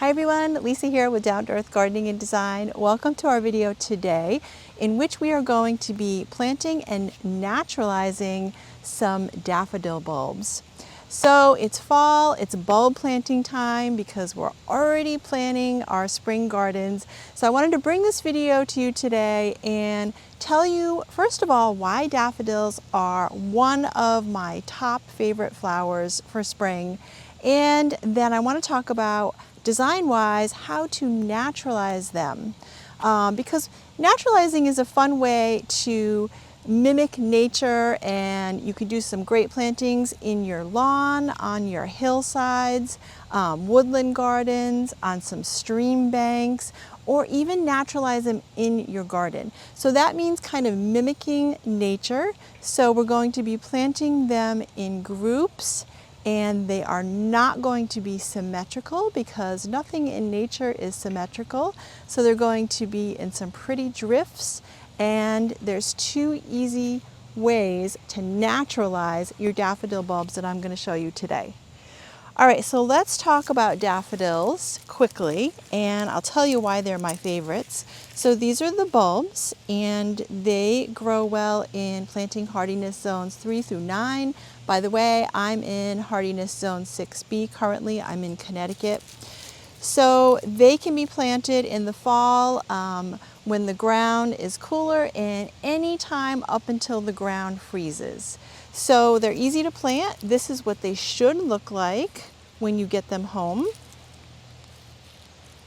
Hi everyone, Lisa here with Down to Earth Gardening and Design. Welcome to our video today in which we are going to be planting and naturalizing some daffodil bulbs. So it's fall, it's bulb planting time because we're already planning our spring gardens. So I wanted to bring this video to you today and tell you, first of all, why daffodils are one of my top favorite flowers for spring. And then I want to talk about design-wise how to naturalize them. Because naturalizing is a fun way to mimic nature, and you can do some great plantings in your lawn, on your hillsides, woodland gardens, on some stream banks, or even naturalize them in your garden. So that means kind of mimicking nature. So we're going to be planting them in groups, and they are not going to be symmetrical because nothing in nature is symmetrical. So they're going to be in some pretty drifts, and there's two easy ways to naturalize your daffodil bulbs that I'm going to show you today. All right, so let's talk about daffodils quickly, and I'll tell you why they're my favorites. So these are the bulbs, and they grow well in planting hardiness zones 3 through 9. By the way, I'm in hardiness zone 6B currently. I'm in Connecticut. So they can be planted in the fall when the ground is cooler and any time up until the ground freezes. So they're easy to plant. This is what they should look like when you get them home.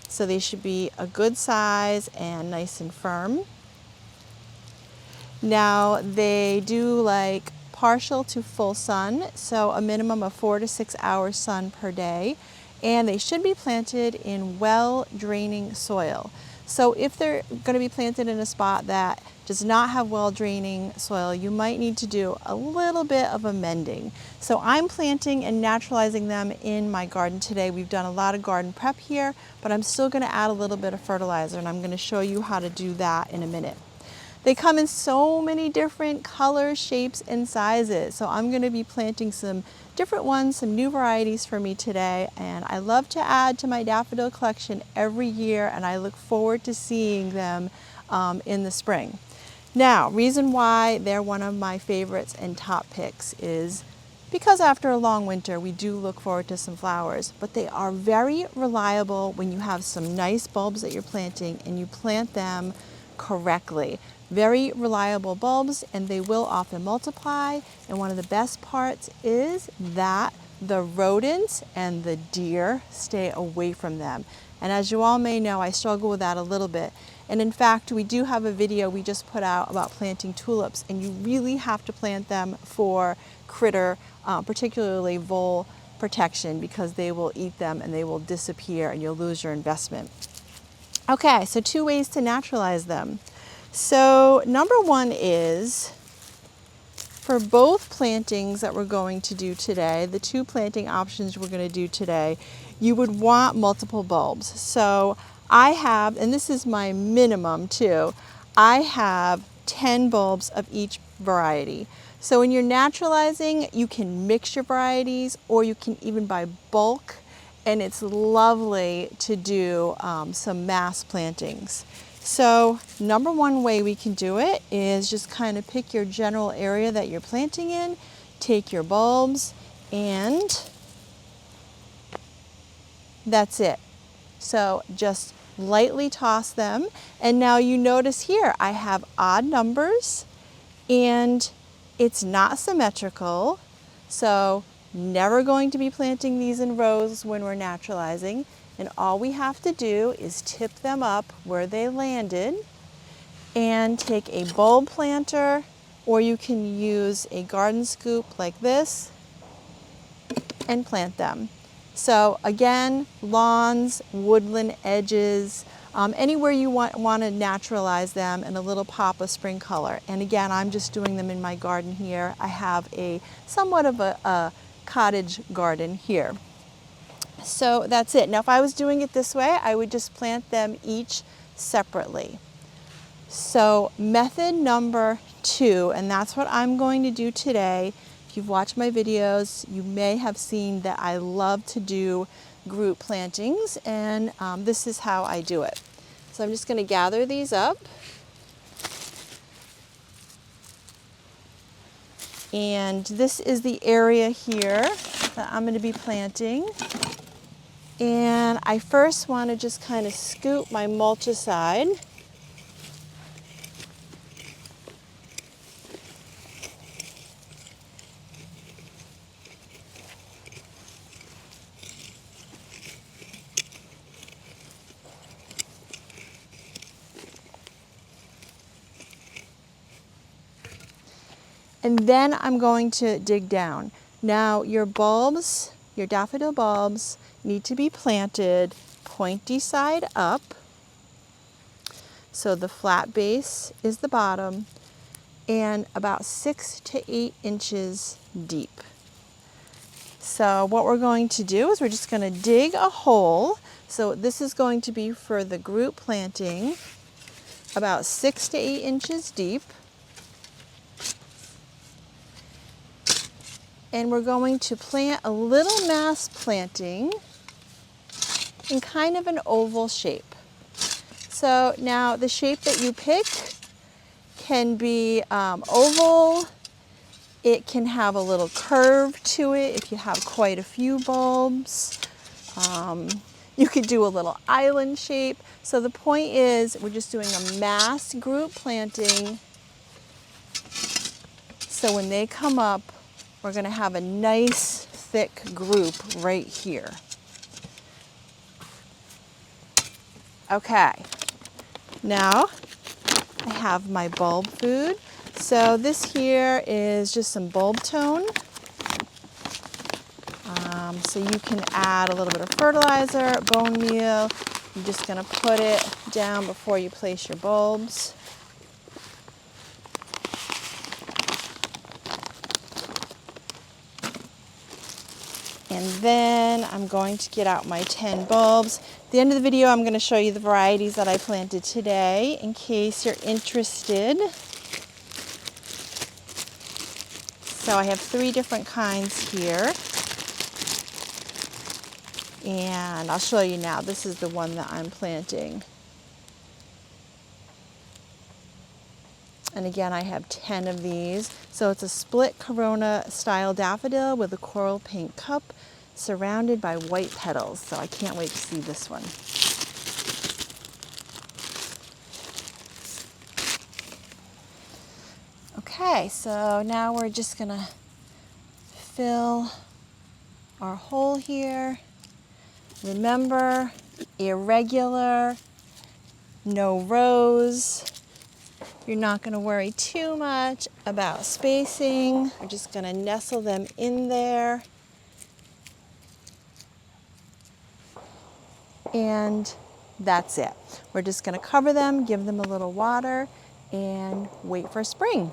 So they should be a good size and nice and firm. Now they do like partial to full sun, so a minimum of 4 to 6 hours sun per day. And they should be planted in well-draining soil. So if they're going to be planted in a spot that does not have well-draining soil, you might need to do a little bit of amending. So I'm planting and naturalizing them in my garden today. We've done a lot of garden prep here, but I'm still going to add a little bit of fertilizer, and I'm going to show you how to do that in a minute. They come in so many different colors, shapes, and sizes. So I'm going to be planting some different ones, some new varieties for me today. And I love to add to my daffodil collection every year, and I look forward to seeing them in the spring. Now, reason why they're one of my favorites and top picks is because after a long winter, we do look forward to some flowers, but they are very reliable when you have some nice bulbs that you're planting and you plant them correctly. Very reliable bulbs, and they will often multiply. And one of the best parts is that the rodents and the deer stay away from them. And as you all may know, I struggle with that a little bit. And in fact, we do have a video we just put out about planting tulips, and you really have to plant them for critter, particularly vole protection, because they will eat them and they will disappear and you'll lose your investment. Okay, so 2 ways to naturalize them. So number 1 is, for both plantings that we're going to do today, the 2 planting options we're going to do today, you would want multiple bulbs. So I have, and this is my minimum too, I have 10 bulbs of each variety. So when you're naturalizing, you can mix your varieties, or you can even buy bulk, and it's lovely to do some mass plantings. So number 1 way we can do it is just kind of pick your general area that you're planting in, take your bulbs, and that's it. So just lightly toss them. And now you notice here I have odd numbers and it's not symmetrical. So never going to be planting these in rows when we're naturalizing. And all we have to do is tip them up where they landed and take a bulb planter, or you can use a garden scoop like this and plant them. So again, lawns, woodland edges, anywhere you want to naturalize them, and a little pop of spring color. And again, I'm just doing them in my garden here. I have a somewhat of a cottage garden here. So that's it. Now if I was doing it this way, I would just plant them each separately. So method number 2, and that's what I'm going to do today. If you've watched my videos, you may have seen that I love to do group plantings, and this is how I do it. So I'm just going to gather these up. And this is the area here that I'm going to be planting. And I first want to just kind of scoop my mulch aside. And then I'm going to dig down. Now your bulbs, your daffodil bulbs, need to be planted pointy side up. So the flat base is the bottom, and about 6 to 8 inches deep. So what we're going to do is we're just going to dig a hole. So this is going to be for the group planting, about 6 to 8 inches deep. And we're going to plant a little mass planting in kind of an oval shape. So now the shape that you pick can be oval. It can have a little curve to it if you have quite a few bulbs. You could do a little island shape. So the point is we're just doing a mass group planting. So when they come up, we're going to have a nice thick group right here. Okay, now I have my bulb food. So this here is just some bulb tone. So you can add a little bit of fertilizer, bone meal. I'm just going to put it down before you place your bulbs. And then I'm going to get out my 10 bulbs. At the end of the video, I'm going to show you the varieties that I planted today in case you're interested. So I have 3 different kinds here. And I'll show you now. This is the one that I'm planting. And again, I have 10 of these. So it's a split corona style daffodil with a coral pink cup surrounded by white petals. So I can't wait to see this one. Okay, so now we're just gonna fill our hole here. Remember, irregular, no rows. You're not going to worry too much about spacing. We're just going to nestle them in there. And that's it. We're just going to cover them, give them a little water, and wait for spring.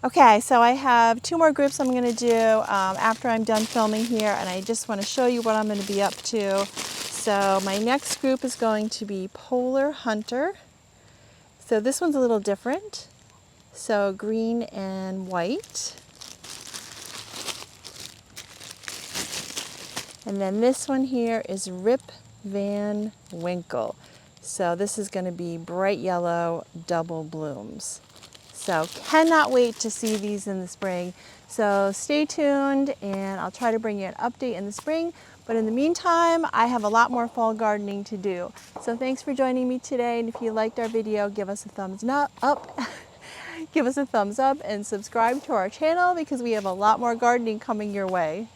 Okay, so I have 2 more groups I'm going to do after I'm done filming here, and I just want to show you what I'm going to be up to. So my next group is going to be Polar Hunter. So this one's a little different. So green and white. And then this one here is Rip Van Winkle. So this is going to be bright yellow double blooms. So cannot wait to see these in the spring. So stay tuned and I'll try to bring you an update in the spring. But in the meantime, I have a lot more fall gardening to do. So thanks for joining me today. And if you liked our video, give us a thumbs up. Give us a thumbs up and subscribe to our channel because we have a lot more gardening coming your way.